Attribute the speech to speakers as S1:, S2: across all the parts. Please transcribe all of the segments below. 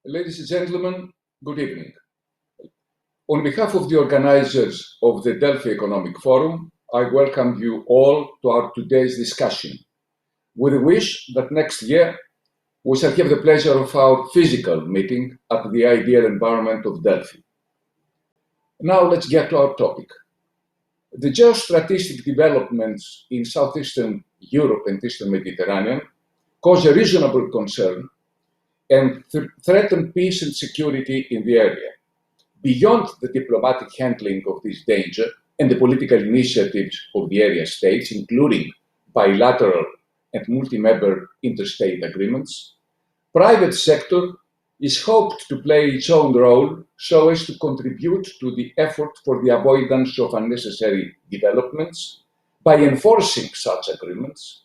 S1: Ladies and gentlemen, good evening. On behalf of the organizers of the Delphi Economic Forum, I welcome you all to our today's discussion, with a wish that next year we shall have the pleasure of our physical meeting at the ideal environment of Delphi. Now let's get to our topic. The geostrategic developments in southeastern Europe and eastern Mediterranean cause a reasonable concern and threaten peace and security in the area. Beyond the diplomatic handling of this danger and the political initiatives of the area states, including bilateral and multi-member interstate agreements, private sector is hoped to play its own role so as to contribute to the effort for the avoidance of unnecessary developments by enforcing such agreements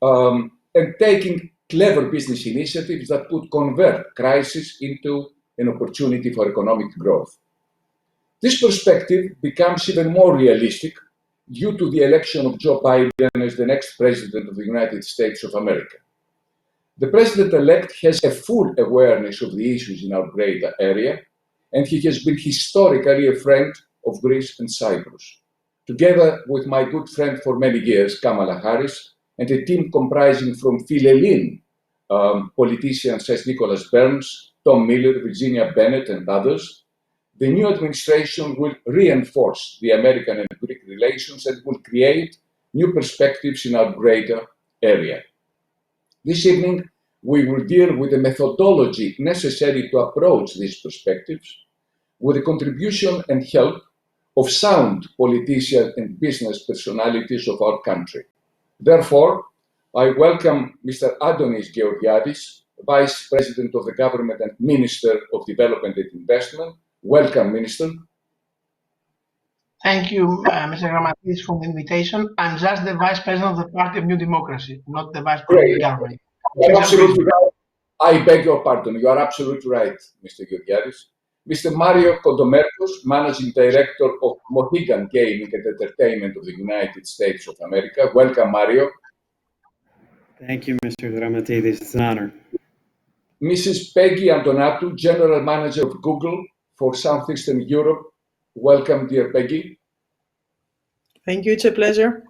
S1: and taking clever business initiatives that could convert crisis into an opportunity for economic growth. This perspective becomes even more realistic due to the election of Joe Biden as the next president of the United States of America. The president-elect has a full awareness of the issues in our greater area, and he has been historically a friend of Greece and Cyprus. Together with my good friend for many years, Kamala Harris, and a team comprising from Philhellene politicians such as Nicholas Burns, Tom Miller, Virginia Bennett, and others, the new administration will reinforce the American and Greek relations and will create new perspectives in our greater area. This evening, we will deal with the methodology necessary to approach these perspectives with the contribution and help of sound politicians and business personalities of our country. Therefore, I welcome Mr. Adonis Georgiadis, Vice President of the Government and Minister of Development and Investment. Welcome, Minister.
S2: Thank you, Mr. Gramatidis, for the invitation. I'm just the Vice President of the Party of New Democracy, not the Vice President of the Government.
S1: You're absolutely right. I beg your pardon. You are absolutely right, Mr. Georgiadis. Mr. Mario Kontomerkos, Managing Director of Mohegan Gaming and Entertainment of the United States of America. Welcome, Mario.
S3: Thank you, Mr. Gramatidis. It's an honor.
S1: Mrs. Peggy Antonakou, General Manager of Google for Southeastern Europe. Welcome, dear Peggy.
S4: Thank you. It's a pleasure.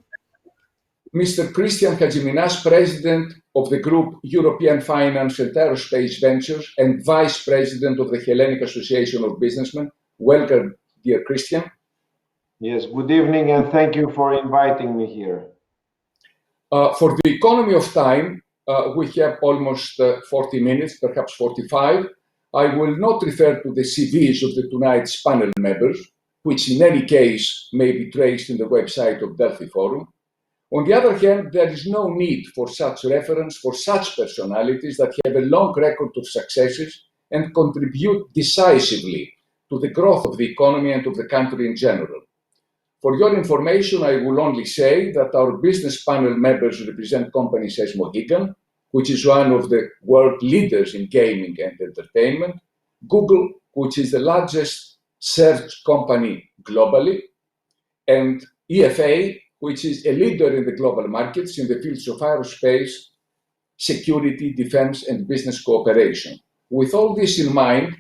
S1: Mr. Christian Hadjiminas, President of the Group European Finance and Aerospace Ventures and Vice President of the Hellenic Association of Businessmen. Welcome, dear Christian.
S5: Yes, good evening, and thank you for inviting me here.
S1: For the economy of time, we have almost 40 minutes, perhaps 45. I will not refer to the CVs of the tonight's panel members, which in any case may be traced in the website of Delphi Forum. On the other hand, there is no need for such reference for such personalities that have a long record of successes and contribute decisively to the growth of the economy and of the country in general. For your information, I will only say that our business panel members represent companies as Mohegan, which is one of the world leaders in gaming and entertainment, Google, which is the largest search company globally, and EFA, which is a leader in the global markets in the fields of aerospace, security, defense, and business cooperation. With all this in mind,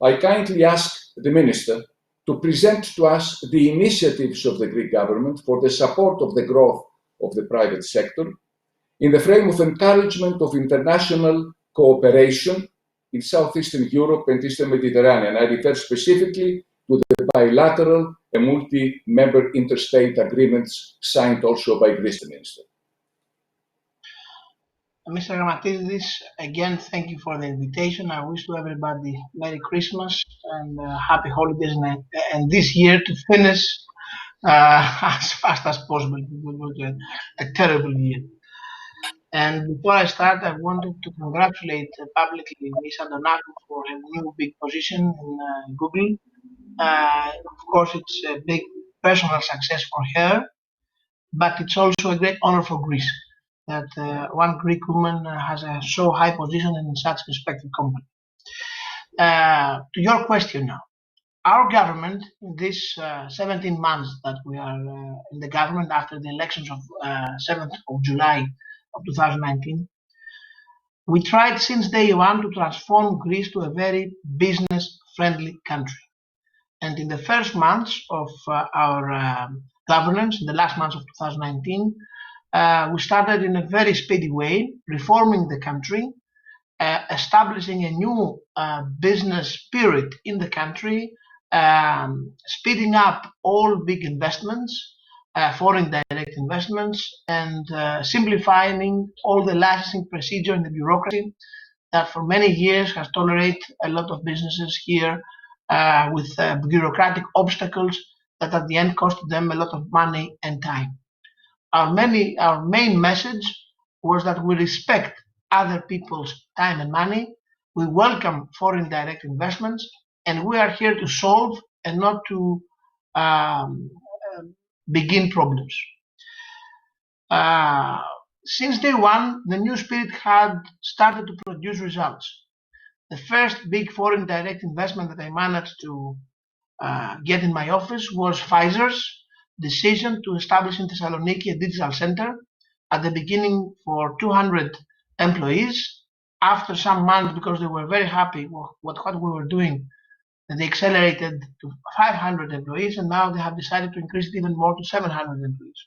S1: I kindly ask the Minister to present to us the initiatives of the Greek government for the support of the growth of the private sector in the frame of encouragement of international cooperation in Southeastern Europe and Eastern Mediterranean. I refer specifically to the bilateral and multi-member interstate agreements signed also by Greece, Minister.
S2: Mr. Gramatidis, again, thank you for the invitation. I wish to everybody Merry Christmas and Happy Holidays, and this year to finish as fast as possible. It was a terrible year. And before I start, I wanted to congratulate publicly Ms. Antonakou for her new big position in Google. Of course, it's a big personal success for her, but it's also a great honor for Greece that one Greek woman has a so high position in such respected company. To your question now, our government in this 17 months that we are in the government after the elections of 7th of July of 2019, We tried since day one to transform Greece to a very business-friendly country. And in the first months of our governance, in the last months of 2019, we started in a very speedy way, reforming the country, establishing a new business spirit in the country, speeding up all big investments, foreign direct investments, and simplifying all the licensing procedure and the bureaucracy that for many years has tolerated a lot of businesses here with bureaucratic obstacles that at the end costed them a lot of money and time. Our main message was that we respect other people's time and money, we welcome foreign direct investments, and we are here to solve and not to begin problems. Since day one, the new spirit had started to produce results. The first big foreign direct investment that I managed to get in my office was Pfizer's decision to establish in Thessaloniki a digital center, at the beginning for 200 employees. After some months, because they were very happy with what we were doing, and they accelerated to 500 employees, and now they have decided to increase it even more to 700 employees.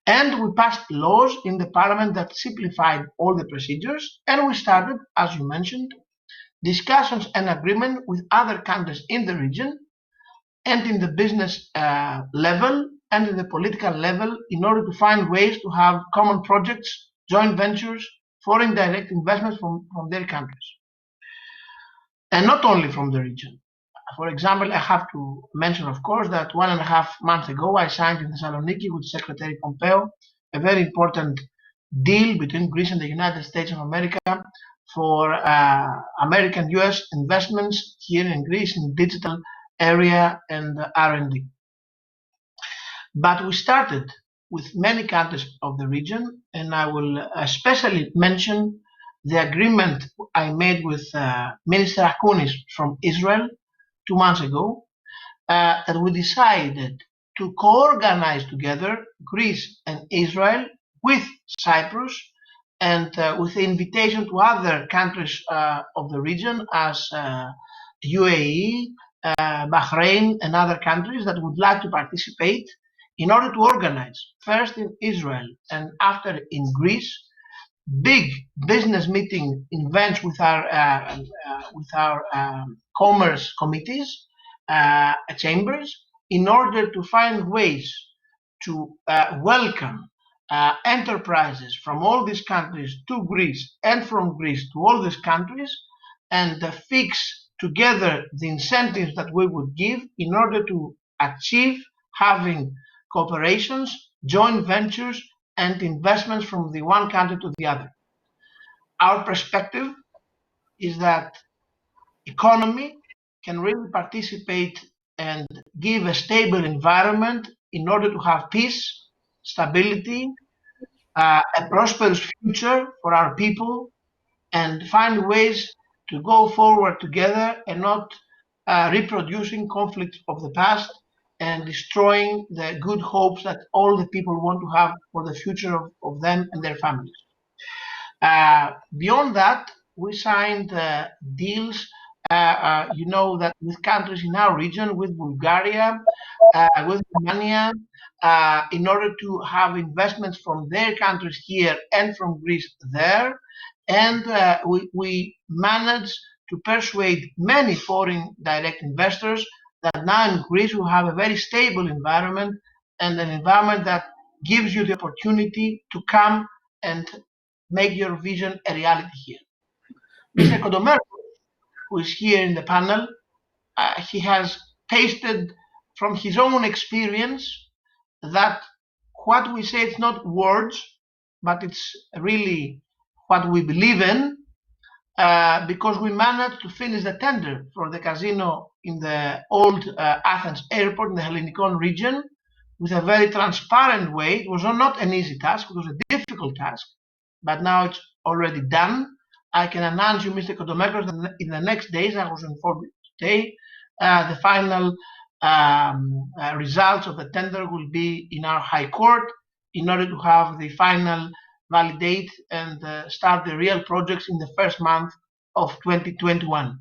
S2: And we passed laws in the parliament that simplified all the procedures, and we started, as you mentioned, discussions and agreement with other countries in the region and in the business level and in the political level in order to find ways to have common projects, joint ventures, foreign direct investments from their countries. And not only from the region. For example, I have to mention, of course, that 1.5 months ago, I signed in Thessaloniki with Secretary Pompeo a very important deal between Greece and the United States of America for American-US investments here in Greece in digital area and R&D. But we started with many countries of the region, and I will especially mention the agreement I made with Minister Adonis from Israel 2 months ago, that we decided to co-organize together Greece and Israel with Cyprus and with the invitation to other countries of the region as UAE, Bahrain and other countries that would like to participate in order to organize, first in Israel and after in Greece, big business meeting events with our commerce committees, chambers, in order to find ways to welcome enterprises from all these countries to Greece and from Greece to all these countries, and fix together the incentives that we would give in order to achieve having cooperations, joint ventures, and investments from the one country to the other. Our perspective is that economy can really participate and give a stable environment in order to have peace, stability, a prosperous future for our people, and find ways to go forward together and not reproducing conflicts of the past and destroying the good hopes that all the people want to have for the future of them and their families. Beyond that, we signed deals, you know, that with countries in our region, with Bulgaria, with Romania, in order to have investments from their countries here and from Greece there. And we managed to persuade many foreign direct investors that now in Greece we have a very stable environment, and an environment that gives you the opportunity to come and make your vision a reality here. Mr. Kontomerkos, who is here in the panel, he has tasted from his own experience that what we say, it's not words, but it's really what we believe in, because we managed to finish the tender for the casino in the old Athens airport in the Hellenikon region with a very transparent way. It was not an easy task, it was a difficult task, but now it's already done. I can announce you, Mr. Kontomerkos, that in the next days, I was informed today, the final results of the tender will be in our High Court in order to have the final validate and start the real projects in the first month of 2021.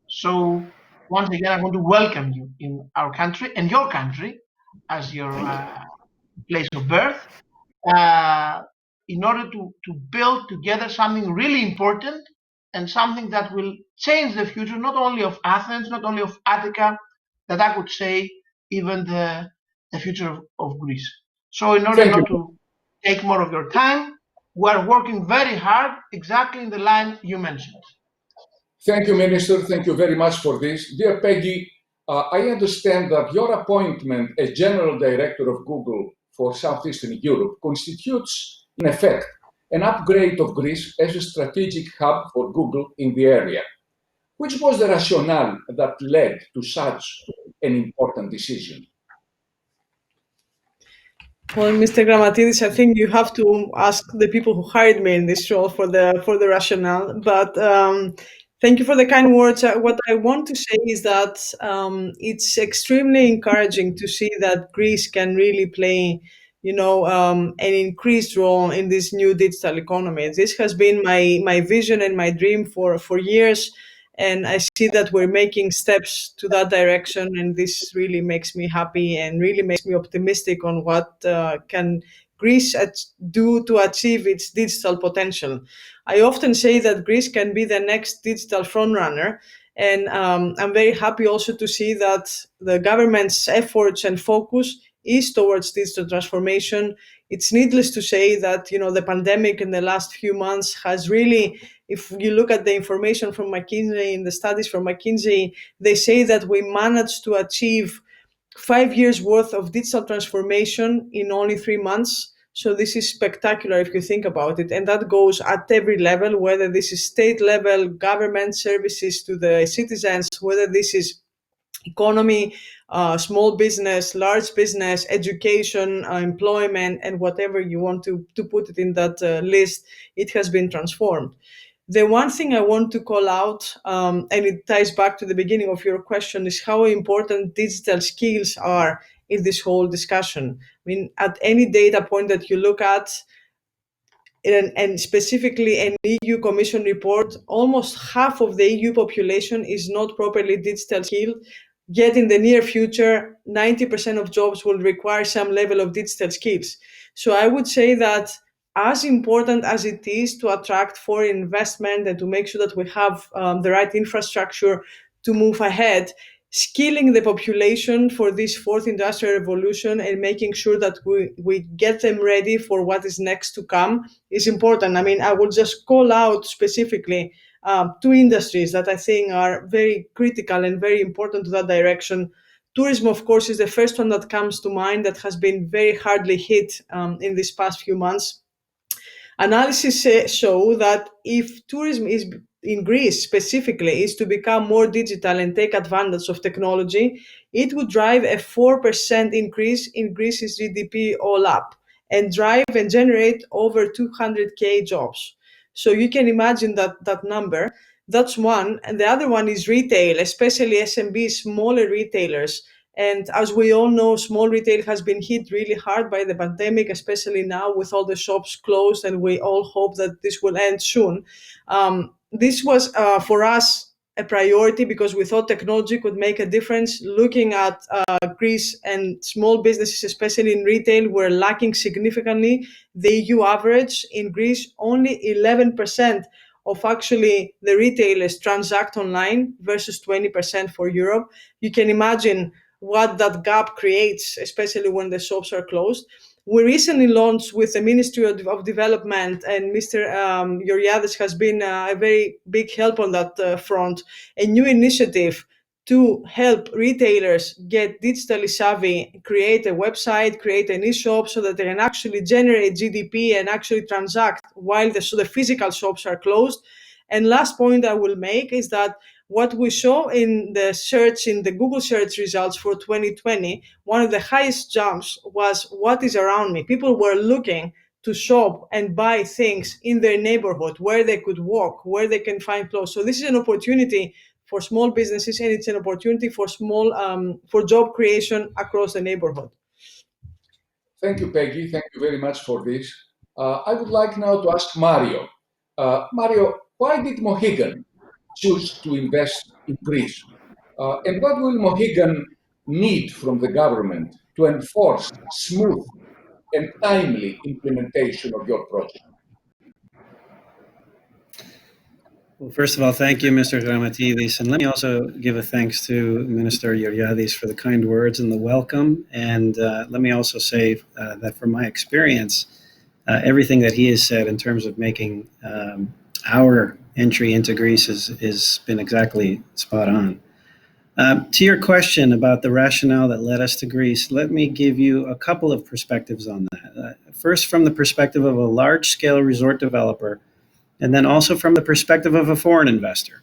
S2: So once again, I want to welcome you in our country and your country as your place of birth, in order to build together something really important and something that will change the future, not only of Athens, not only of Attica, that I could say even the future of Greece. So in order not to take more of your time, we are working very hard exactly in the line you mentioned.
S1: Thank you, Minister. Thank you very much for this. Dear Peggy, I understand that your appointment as General Director of Google for Southeastern Europe constitutes, in effect, an upgrade of Greece as a strategic hub for Google in the area. Which was the rationale that led to such an important decision?
S4: Well, Mr. Gramatidis, I think you have to ask the people who hired me in this role for the rationale. But thank you for the kind words. What I want to say is that it's extremely encouraging to see that Greece can really play, an increased role in this new digital economy. This has been my vision and my dream for years. And I see that we're making steps to that direction, and this really makes me happy and really makes me optimistic on what can Greece do to achieve its digital potential. I often say that Greece can be the next digital frontrunner, and I'm very happy also to see that the government's efforts and focus is towards digital transformation. It's needless to say that the pandemic in the last few months has really, if you look at the information from McKinsey and the studies from McKinsey, they say that we managed to achieve 5 years worth of digital transformation in only 3 months. So this is spectacular if you think about it. And that goes at every level, whether this is state level, government services to the citizens, whether this is economy, small business, large business, education, employment, and whatever you want to put it in that list, it has been transformed. The one thing I want to call out, and it ties back to the beginning of your question, is how important digital skills are in this whole discussion. I mean, at any data point that you look at, and specifically an EU Commission report, almost half of the EU population is not properly digital skilled. Yet in the near future, 90% of jobs will require some level of digital skills. So I would say that as important as it is to attract foreign investment and to make sure that we have the right infrastructure to move ahead, skilling the population for this fourth industrial revolution and making sure that we get them ready for what is next to come is important. I mean, I will just call out specifically two industries that I think are very critical and very important to that direction. Tourism, of course, is the first one that comes to mind that has been very hardly hit in these past few months. Analysis show that if tourism is in Greece specifically is to become more digital and take advantage of technology, it would drive a 4% increase in Greece's GDP all up and drive and generate over 200,000 jobs. So you can imagine that number. That's one. And the other one is retail, especially SMB, smaller retailers. And as we all know, small retail has been hit really hard by the pandemic, especially now with all the shops closed, and we all hope that this will end soon. This was, for us, a priority because we thought technology could make a difference. Looking at Greece and small businesses, especially in retail, were lacking significantly. The EU average in Greece, only 11% of actually the retailers transact online versus 20% for Europe. You can imagine what that gap creates, especially when the shops are closed. We recently launched with the Ministry of Development, and Mr. Georgiadis has been a very big help on that front, a new initiative to help retailers get digitally savvy, create a website, create an e-shop so that they can actually generate GDP and actually transact while the physical shops are closed. And last point I will make is that what we saw in the search, in the Google search results for 2020, one of the highest jumps was what is around me. People were looking to shop and buy things in their neighborhood, where they could walk, where they can find clothes. So this is an opportunity for small businesses, and it's an opportunity for for job creation across the neighborhood.
S1: Thank you, Peggy. Thank you very much for this. I would like now to ask Mario. Mario, why did Mohegan choose to invest in Greece? And what will Mohegan need from the government to enforce smooth and timely implementation of your project?
S3: Well, first of all, thank you, Mr. Gramatidis. And let me also give a thanks to Minister Georgiadis for the kind words and the welcome. And let me also say that from my experience, everything that he has said in terms of making our entry into Greece has been exactly spot on. To your question about the rationale that led us to Greece, let me give you a couple of perspectives on that. First, from the perspective of a large-scale resort developer, and then also from the perspective of a foreign investor.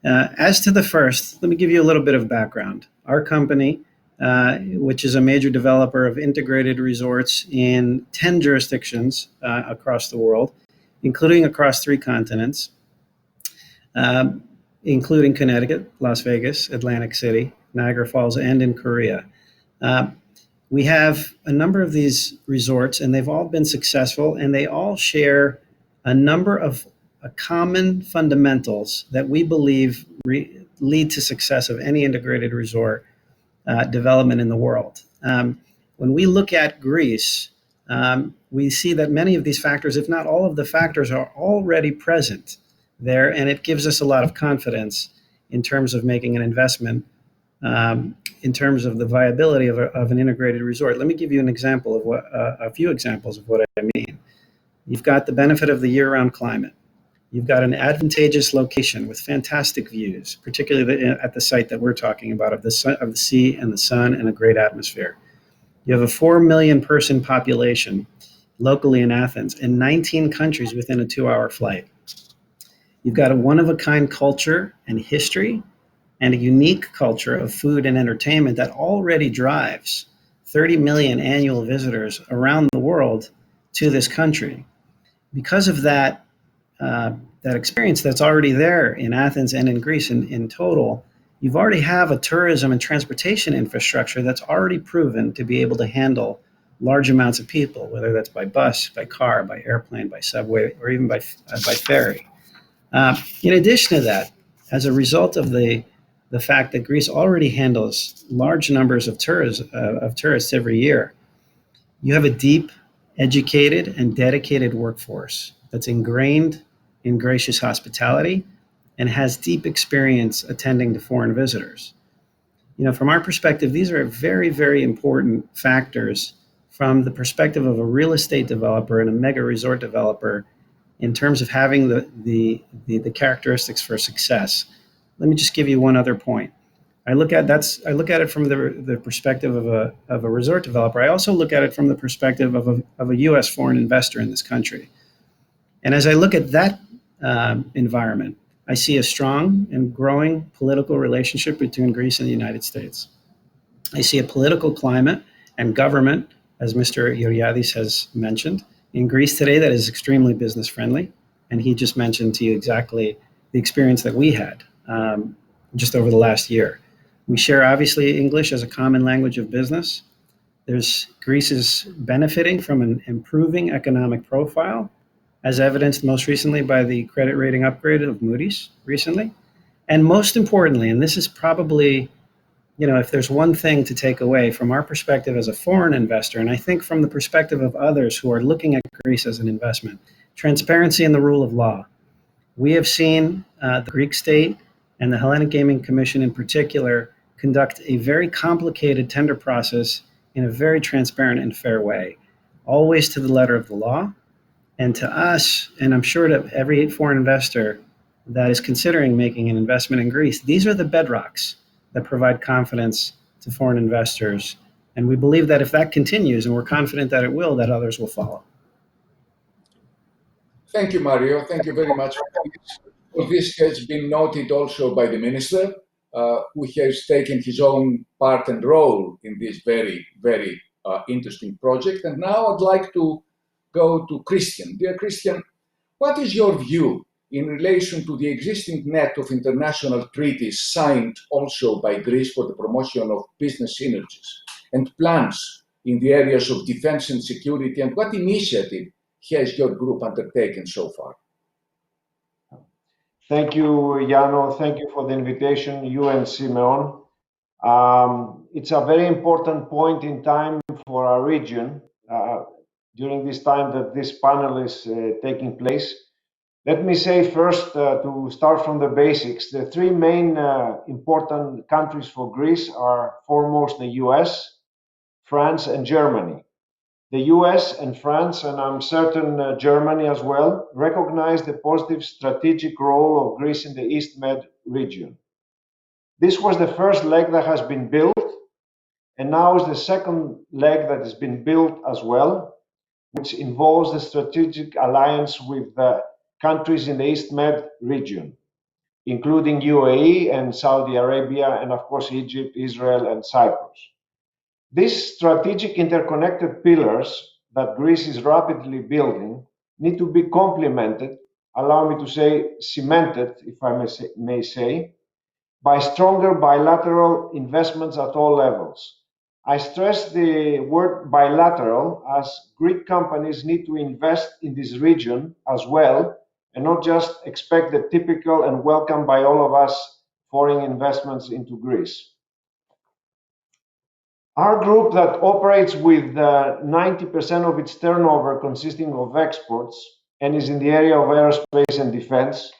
S3: As to the first, let me give you a little bit of background. Our company, which is a major developer of integrated resorts in 10 jurisdictions across the world, including across 3 continents, including Connecticut, Las Vegas, Atlantic City, Niagara Falls, and in Korea. We have a number of these resorts, and they've all been successful, and they all share a number of common fundamentals that we believe lead to success of any integrated resort development in the world. When we look at Greece, we see that many of these factors, if not all of the factors, are already present there, and it gives us a lot of confidence in terms of making an investment in terms of the viability of an integrated resort. Let me give you an example of a few examples of what I mean. You've got the benefit of the year-round climate. You've got an advantageous location with fantastic views, particularly at the site that we're talking about of the sea and the sun and a great atmosphere. You have a 4 million person population locally in Athens and 19 countries within a 2-hour flight. You've got a one-of-a-kind culture and history and a unique culture of food and entertainment that already drives 30 million annual visitors around the world to this country. Because of that experience that's already there in Athens and in Greece in total, you've already have a tourism and transportation infrastructure that's already proven to be able to handle large amounts of people, whether that's by bus, by car, by airplane, by subway, or even by ferry. In addition to that, as a result of the fact that Greece already handles large numbers of tourists every year, you have a deep, educated, and dedicated workforce that's ingrained in gracious hospitality and has deep experience attending to foreign visitors. From our perspective, these are very, very important factors from the perspective of a real estate developer and a mega resort developer in terms of having the characteristics for success. Let me just give you one other point. I look at it from the perspective of a resort developer. I also look at it from the perspective of a U.S. foreign investor in this country. And as I look at that environment, I see a strong and growing political relationship between Greece and the United States. I see a political climate and government, as Mr. Georgiadis has mentioned, in Greece today that is extremely business friendly. And he just mentioned to you exactly the experience that we had just over the last year. We share, obviously, English as a common language of business. Greece is benefiting from an improving economic profile, as evidenced most recently by the credit rating upgrade of Moody's recently. And most importantly, and this is probably, if there's one thing to take away from our perspective as a foreign investor, and I think from the perspective of others who are looking at Greece as an investment, transparency and the rule of law. We have seen the Greek state and the Hellenic Gaming Commission in particular conduct a very complicated tender process in a very transparent and fair way, always to the letter of the law. And to us, and I'm sure to every foreign investor that is considering making an investment in Greece, these are the bedrocks that provide confidence to foreign investors. And we believe that if that continues, and we're confident that it will, that others will follow.
S1: Thank you, Mario. Thank you very much for this. Well, this has been noted also by the minister, who has taken his own part and role in this very, very interesting project. And now I'd like to go to Christian. Dear Christian, what is your view in relation to the existing net of international treaties signed also by Greece for the promotion of business synergies and plans in the areas of defense and security, and what initiative has your group undertaken so far?
S5: Thank you, Yanos. Thank you for the invitation, you and Simeon. It's a very important point in time for our region during this time that this panel is taking place. Let me say first, to start from the basics, the three main important countries for Greece are foremost the US, France, and Germany. The US and France, and I'm certain Germany as well, recognize the positive strategic role of Greece in the East Med region. This was the first leg that has been built, and now is the second leg that has been built as well, which involves the strategic alliance with the countries in the East Med region, including UAE and Saudi Arabia, and of course Egypt, Israel, and Cyprus. These strategic interconnected pillars that Greece is rapidly building need to be complemented, allow me to say cemented, if I may say, by stronger bilateral investments at all levels. I stress the word bilateral as Greek companies need to invest in this region as well and not just expect the typical and welcome by all of us foreign investments into Greece. Our group that operates with 90% of its turnover consisting of exports and is in the area of aerospace and defense,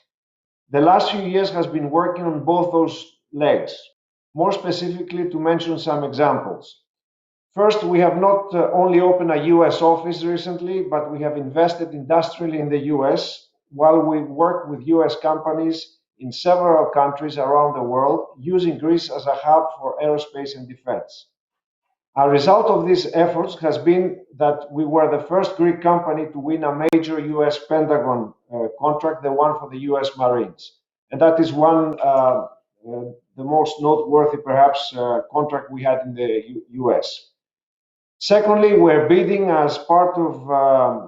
S5: the last few years has been working on both those legs. More specifically, to mention some examples. First, we have not only opened a US office recently, but we have invested industrially in the US while we work with US companies in several countries around the world, using Greece as a hub for aerospace and defense. A result of these efforts has been that we were the first Greek company to win a major US Pentagon contract, the one for the US Marines. And that is the most noteworthy, perhaps, contract we had in the US. Secondly, we're bidding as part of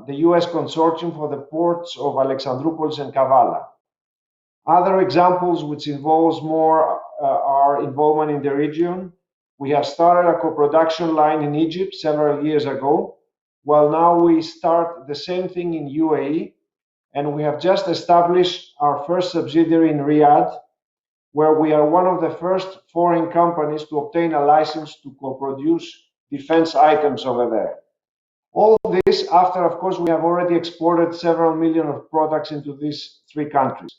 S5: the US consortium for the ports of Alexandroupolis and Kavala. Other examples which involves more our involvement in the region. We have started a co-production line in Egypt several years ago, while now we start the same thing in UAE, and we have just established our first subsidiary in Riyadh, where we are one of the first foreign companies to obtain a license to co-produce defense items over there. All this after, of course, we have already exported several million of products into these three countries.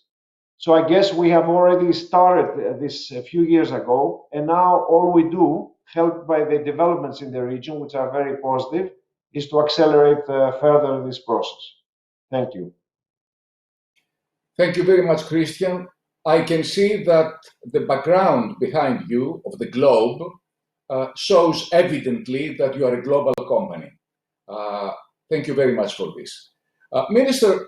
S5: So I guess we have already started this a few years ago, and now all we do, helped by the developments in the region, which are very positive, is to accelerate further this process. Thank you.
S1: Thank you very much, Christian. I can see that the background behind you of the globe shows evidently that you are a global company. Thank you very much for this. Minister,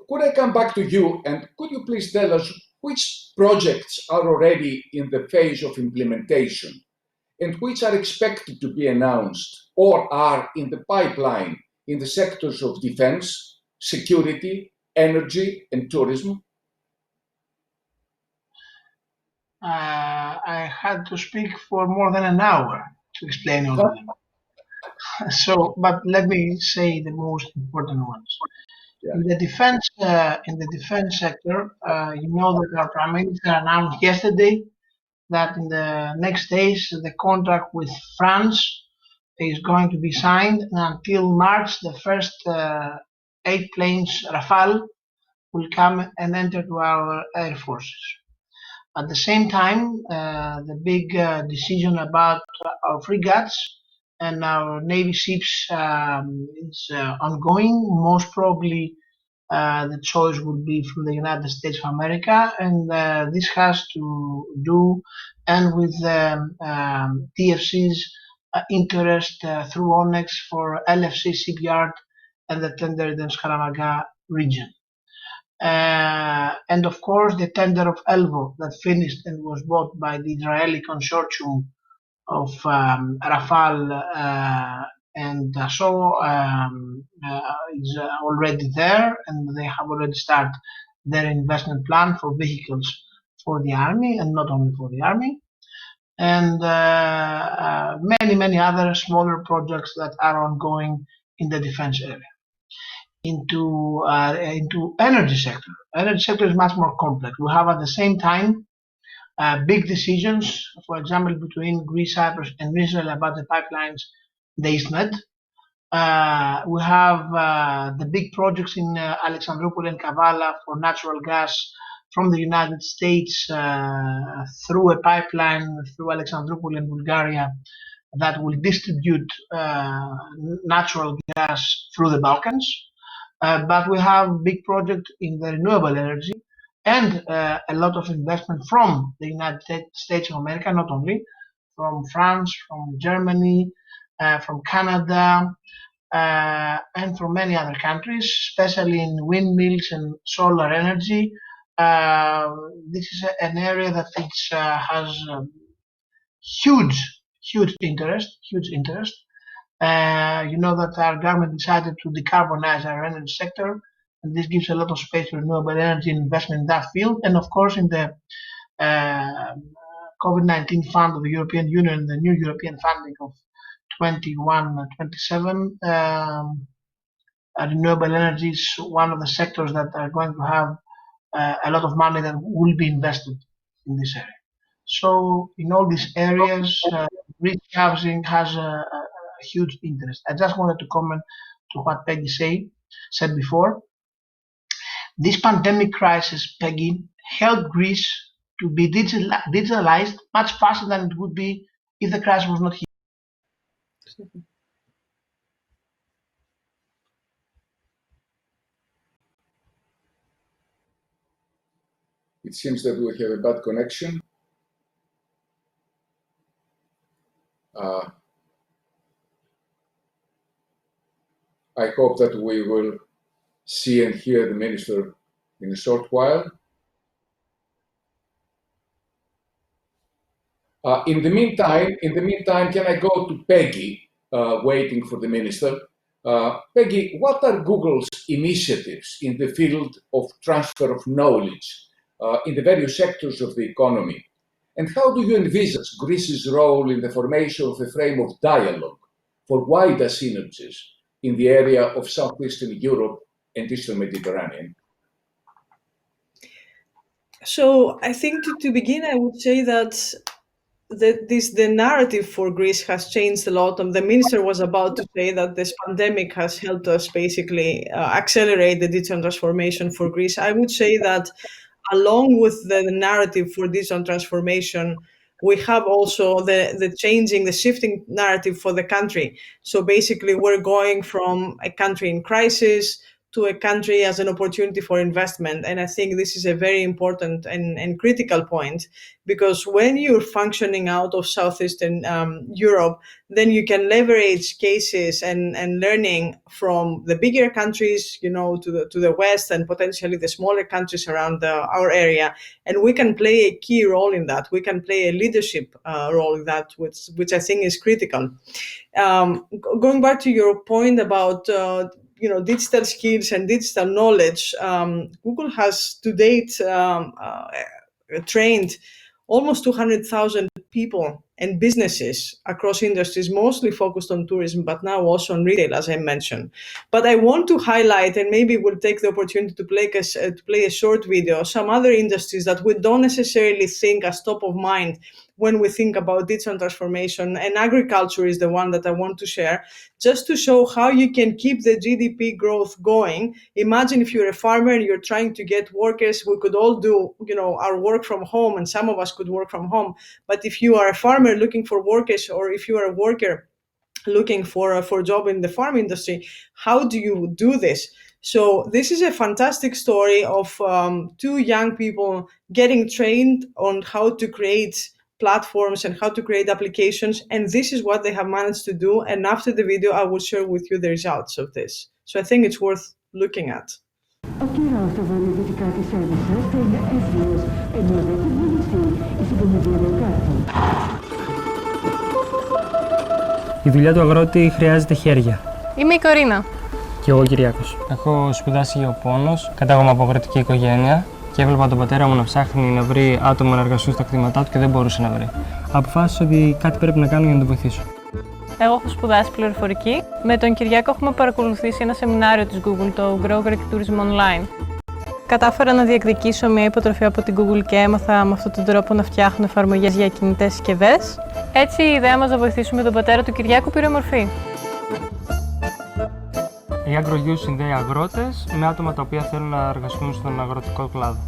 S1: could I come back to you, and could you please tell us which projects are already in the phase of implementation and which are expected to be announced or are in the pipeline in the sectors of defense, security, energy, and tourism?
S2: I had to speak for more than an hour to explain all of them. But let me say the most important ones.
S1: Yeah.
S2: In the defense sector, you know that our Prime Minister announced yesterday that in the next days the contract with France is going to be signed, and until March the first 8 planes Rafale will come and enter to our air forces. At the same time, the big decision about our frigates and our Navy ships is ongoing. Most probably the choice will be from the United States of America, and this has to do with TFC's interest through Onyx for LFC shipyard and the tender in the Skaramaga region. And of course the tender of Elvo that finished and was bought by the Israeli consortium of Rafale and Dassault is already there, and they have already started their investment plan for vehicles for the army, and not only for the army, and many other smaller projects that are ongoing in the defense area. into energy sector. Energy sector is much more complex. We have at the same time big decisions, for example, between Greece, Cyprus, and Israel about the pipelines, the EastMed. We have the big projects in Alexandroupolis and Kavala for natural gas from the United States through a pipeline through Alexandroupolis and Bulgaria that will distribute natural gas through the Balkans. But we have big projects in the renewable energy and a lot of investment from the United States of America, not only, from France, from Germany, from Canada, and from many other countries, especially in windmills and solar energy. This is an area that has huge interest. You know that our government decided to decarbonize our energy sector, and this gives a lot of space for renewable energy and investment in that field. And of course, in the COVID-19 fund of the European Union, the new European funding of 21-27, renewable energy is one of the sectors that are going to have a lot of money that will be invested in this area. So in all these areas, Greek housing has a huge interest. I just wanted to comment to what Peggy said before. This pandemic crisis, Peggy, helped Greece to be digitalized much faster than it would be if the crisis was not here.
S1: It seems that we have a bad connection. I hope that we will see and hear the minister in a short while. In the meantime, can I go to Peggy, waiting for the minister? Peggy, what are Google's initiatives in the field of transfer of knowledge in the various sectors of the economy? And how do you envisage Greece's role in the formation of a frame of dialogue for wider synergies in the area of Southeastern Europe and Eastern Mediterranean?
S4: So I think to begin, I would say that the narrative for Greece has changed a lot. And the minister was about to say that this pandemic has helped us basically accelerate the digital transformation for Greece. I would say that along with the narrative for digital transformation, we have also the shifting narrative for the country. So basically, we're going from a country in crisis to a country as an opportunity for investment. And I think this is a very important and critical point, because when you're functioning out of Southeastern Europe, then you can leverage cases and learning from the bigger countries, to the west, and potentially the smaller countries around our area. And we can play a key role in that. We can play a leadership role in that, which I think is critical. Going back to your point about digital skills and digital knowledge, Google has to date trained almost 200,000 people and businesses across industries, mostly focused on tourism, but now also on retail, as I mentioned. But I want to highlight, and maybe we'll take the opportunity to play a short video, some other industries that we don't necessarily think as top of mind when we think about digital transformation. And agriculture is the one that I want to share, just to show how you can keep the GDP growth going. Imagine if you're a farmer and you're trying to get workers. We could all do, our work from home, and some of us could work from home. But if you are a farmer looking for workers, or if you are a worker looking for a job in the farm industry, how do you do this? So this is a fantastic story of two young people getting trained on how to create platforms and how to create applications, and this is what they have managed to do. And after the video, I will share with you the results of this. So I think it's worth looking at.
S6: Ο καιρός στα βορειοδυτικά της Ένωσης θα είναι εύβοιος, ενώ δεν θα μολυνθεί η συντομιδία κάτω.
S7: Η δουλειά του αγρότη χρειάζεται χέρια.
S8: Είμαι η Κορίνα.
S7: Και εγώ ο Κυριάκος. Έχω σπουδάσει γεωπόνος, κατάγομαι από αγροτική οικογένεια και έβλεπα τον πατέρα μου να ψάχνει να βρει άτομα να εργαστούν στα κτήματά του και δεν μπορούσε να βρει. Αποφάσισα ότι κάτι πρέπει να κάνω για να τον βοηθήσω.
S8: Εγώ έχω σπουδάσει πληροφορική. Με τον Κυριάκο έχουμε παρακολουθήσει ένα σεμινάριο της Google, το Grow Greek Tourism Online. Κατάφερα να διεκδικήσω μια υποτροφία από την Google και έμαθα με αυτόν τον τρόπο να φτιάχνω εφαρμογές για κινητές συσκευές. Έτσι η ιδέα μας να βοηθήσουμε τον πατέρα του Κυριάκου πήρε μορφή.
S7: Η AgroU συνδέει αγρότες με άτομα τα οποία θέλουν να εργαστούν στον αγροτικό κλάδο.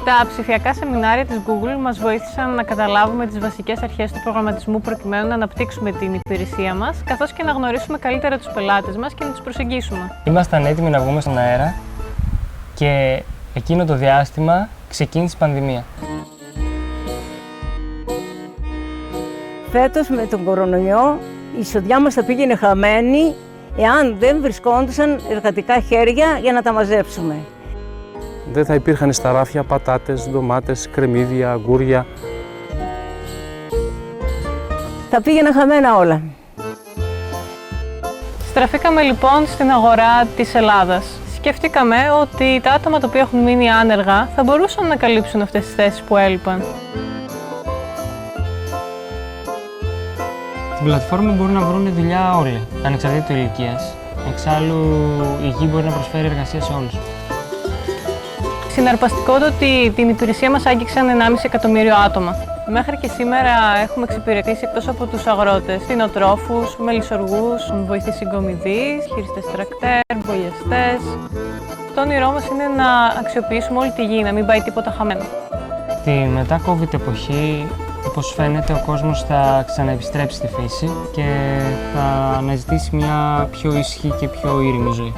S8: Τα ψηφιακά σεμινάρια της Google μας βοήθησαν να καταλάβουμε τις βασικές αρχές του προγραμματισμού προκειμένου να αναπτύξουμε την υπηρεσία μας, καθώς και να γνωρίσουμε καλύτερα τους πελάτες μας και να τους προσεγγίσουμε.
S7: Ήμασταν έτοιμοι να βγούμε στον αέρα και εκείνο το διάστημα ξεκίνησε η πανδημία.
S9: Φέτος με τον κορονοϊό η εισοδιά μας θα πήγαινε χαμένη εάν δεν βρισκόντουσαν εργατικά χέρια για να τα μαζέψουμε.
S10: Δεν θα υπήρχαν στα ράφια πατάτες, ντομάτες, κρεμμύδια, αγκούρια.
S9: Θα πήγαινε χαμένα όλα.
S8: Στραφήκαμε λοιπόν στην αγορά της Ελλάδας. Σκεφτήκαμε ότι τα άτομα τα οποία έχουν μείνει άνεργα θα μπορούσαν να καλύψουν αυτές τις θέσεις που έλειπαν.
S7: Στην πλατφόρμα μπορούν να βρουν δουλειά όλοι, ανεξαρτήτου ηλικίας. Εξάλλου, η γη μπορεί να προσφέρει εργασία σε όλους.
S8: Συναρπαστικό το ότι την υπηρεσία μας άγγιξαν 1,5 εκατομμύριο άτομα. Μέχρι και σήμερα έχουμε εξυπηρετήσει εκτός από τους αγρότες, κτηνοτρόφους, μελισσοργούς, βοηθείς συγκομιδείς, χειριστές τρακτέρ, βολιαστές. Το όνειρό μας είναι να αξιοποιήσουμε όλη τη γη, να μην πάει τίποτα χαμένο.
S7: Τη μετά COVID εποχή, όπως φαίνεται, ο κόσμος θα ξαναεπιστρέψει στη φύση και θα αναζητήσει μια πιο ήσυχη και πιο ήρεμη ζωή.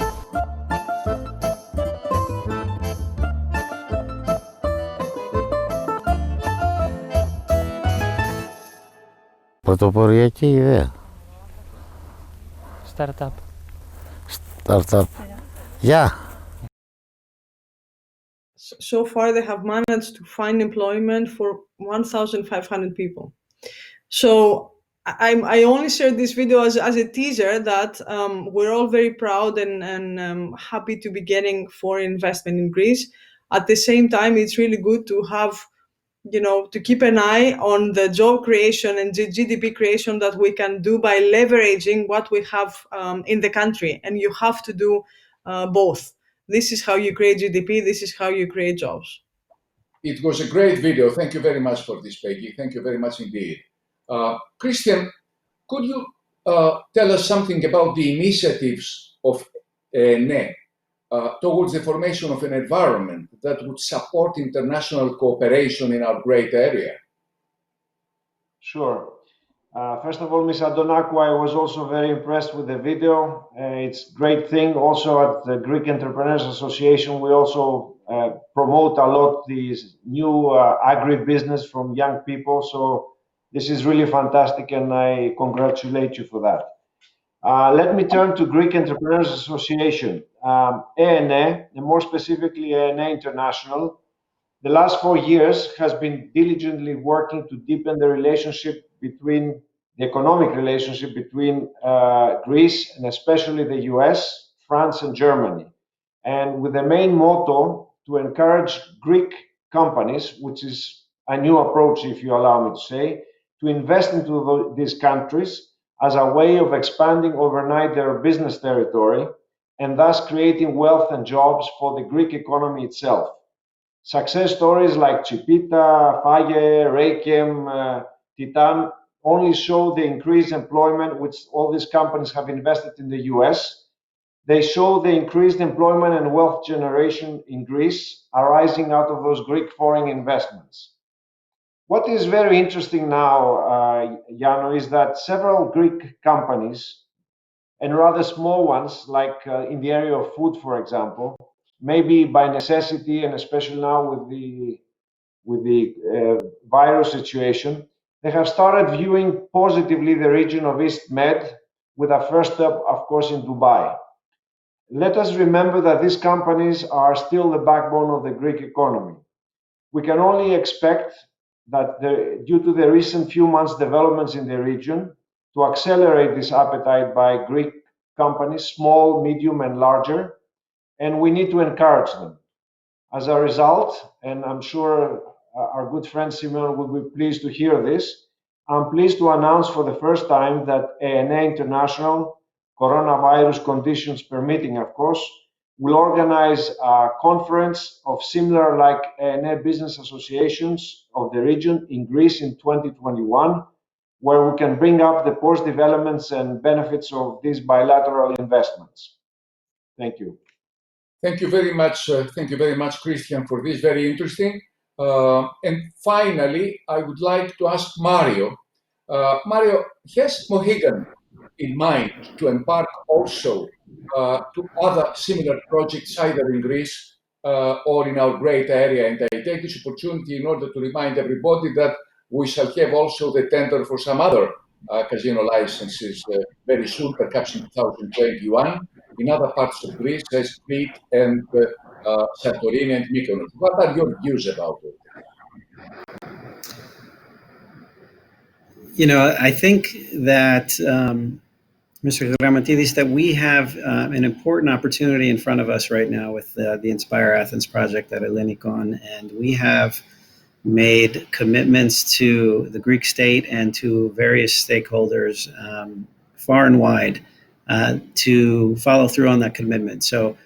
S11: Πρωτοποριακή ιδέα.
S7: Startup.
S11: Startup. Yeah.
S4: So far, they have managed to find employment for 1,500 people. So I only shared this video as a teaser that we're all very proud and happy to be getting foreign investment in Greece. At the same time, it's really good to have, to keep an eye on the job creation and the GDP creation that we can do by leveraging what we have in the country. And you have to do both. This is how you create GDP. This is how you create jobs.
S1: It was a great video. Thank you very much for this, Peggy. Thank you very much indeed. Christian, could you tell us something about the initiatives of ENE towards the formation of an environment that would support international cooperation in our great area?
S5: Sure. First of all, Ms. Antonakou, I was also very impressed with the video. It's a great thing. Also at the Greek Entrepreneurs Association, we also promote a lot these new agribusiness from young people. So this is really fantastic and I congratulate you for that. Let me turn to Greek Entrepreneurs Association, ENE, and more specifically ENE International. The last 4 years has been diligently working to deepen the relationship between the economic relationship between Greece and especially the US, France, and Germany. And with the main motto to encourage Greek companies, which is a new approach, if you allow me to say, to invest into these countries as a way of expanding overnight their business territory and thus creating wealth and jobs for the Greek economy itself. Success stories like Chipita, Fage, Reikem, Titan only show the increased employment which all these companies have invested in the US. They show the increased employment and wealth generation in Greece arising out of those Greek foreign investments. What is very interesting now, Yanos, is that several Greek companies and rather small ones, like in the area of food, for example, maybe by necessity and especially now with the virus situation, they have started viewing positively the region of East Med, with a first step, of course, in Dubai. Let us remember that these companies are still the backbone of the Greek economy. We can only expect that due to the recent few months' developments in the region, to accelerate this appetite by Greek companies, small, medium, and larger, and we need to encourage them. As a result, and I'm sure our good friend Simeon will be pleased to hear this. I'm pleased to announce for the first time that ANA International, coronavirus conditions permitting, of course, will organize a conference of similar like ANA business associations of the region in Greece in 2021, where we can bring up the post-developments and benefits of these bilateral investments. Thank you.
S1: Thank you very much. Thank you very much, Christian, for this very interesting. And finally, I would like to ask Mario. Mario, has Mohegan in mind to embark also to other similar projects, either in Greece or in our great area? And I take this opportunity in order to remind everybody that we shall have also the tender for some other casino licenses very soon, perhaps in 2021, in other parts of Greece, as Crete and Santorini and Mykonos. What are your views about it?
S3: You know, I think that, Mr. Gramatidis, that we have an important opportunity in front of us right now with the Inspire Athens project at Ellinikon, and we have made commitments to the Greek state and to various stakeholders far and wide to follow through on that commitment. So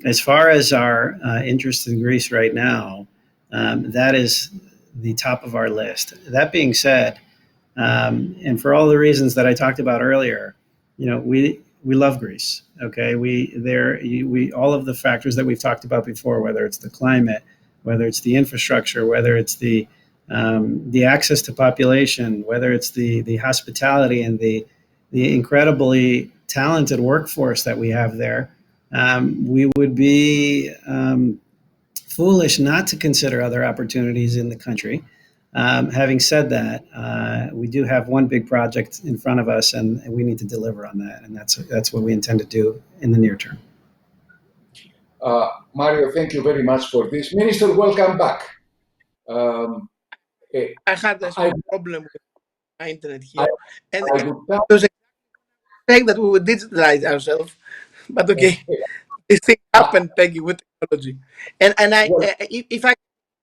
S3: as far as our interest in Greece right now, that is the top of our list. That being said, and for all the reasons that I talked about earlier, you know, we love Greece. Okay, we all of the factors that we've talked about before, whether it's the climate, whether it's the infrastructure, whether it's the access to population, whether it's the hospitality and the incredibly talented workforce that we have there, we would be foolish not to consider other opportunities in the country. Having said that, we do have one big project in front of us, and we need to deliver on that, and that's what we intend to do in the near term.
S1: Mario, thank you very much for this. Minister, welcome back.
S12: I had a small problem with my internet here, and it was saying that we would digitalize ourselves, but okay, this thing happened, Peggy, with technology. And if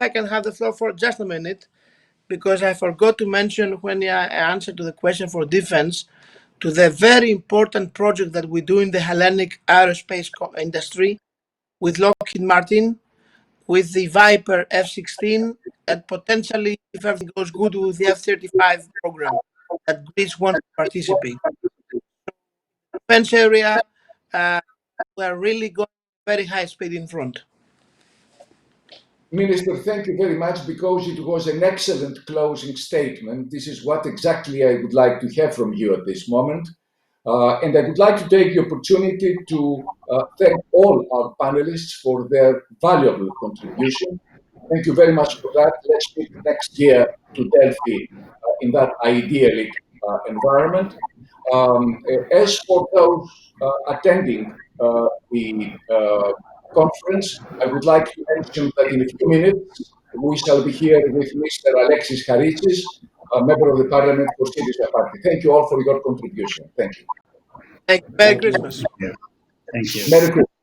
S12: I can have the floor for just a minute, because I forgot to mention when I answered to the question for defense, to the very important project that we do in the Hellenic aerospace industry with Lockheed Martin, with the Viper F-16, and potentially, if everything goes good, with the F-35 program that Greece wants to participate. Defense area, we are really going very high speed in front.
S1: Minister, thank you very much, because it was an excellent closing statement. This is what exactly I would like to hear from you at this moment. And I would like to take the opportunity to thank all our panelists for their valuable contribution. Thank you very much for that. Let's meet next year to Delphi in that idyllic environment. As for those attending the conference, I would like to mention that in a few minutes we shall be here with Mr. Alexis Haritsis, a member of the Parliament for Syriza Party. Thank you all for your contribution. Thank you.
S12: Merry Christmas.
S3: Thank you.
S1: Merry Christmas.